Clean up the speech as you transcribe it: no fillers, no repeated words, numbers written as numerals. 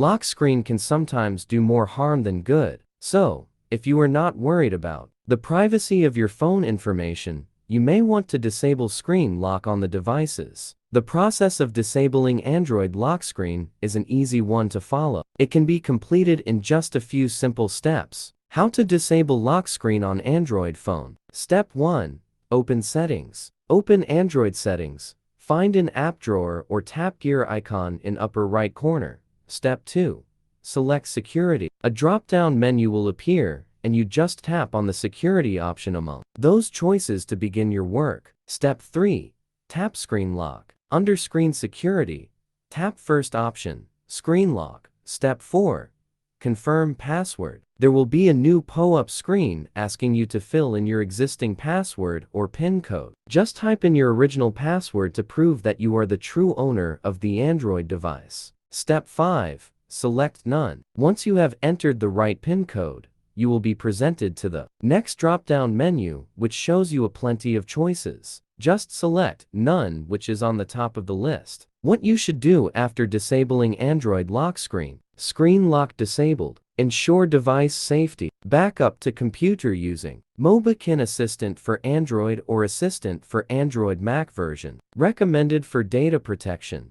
Lock screen can sometimes do more harm than good. So, if you are not worried about the privacy of your phone information, you may want to disable screen lock on the devices. The process of disabling Android lock screen is an easy one to follow. It can be completed in just a few simple steps. How to disable lock screen on Android phone. Step 1. Open Settings. Open Android Settings. Find an app drawer or tap gear icon in upper right corner. Step 2. Select Security. A drop-down menu will appear, and you just tap on the security option among those choices to begin your work. Step 3. Tap Screen Lock. Under Screen Security, tap first option, Screen Lock. Step 4. Confirm password. There will be a new pop-up screen asking you to fill in your existing password or PIN code. Just type in your original password to prove that you are the true owner of the Android device. Step 5. Select None. Once you have entered the right PIN code, you will be presented to the next drop-down menu, which shows you a plenty of choices. Just select None, which is on the top of the list. What you should do after disabling Android lock screen. Screen lock disabled. Ensure device safety. Backup to computer using Mobikin Assistant for Android or Assistant for Android Mac version. Recommended for data protection.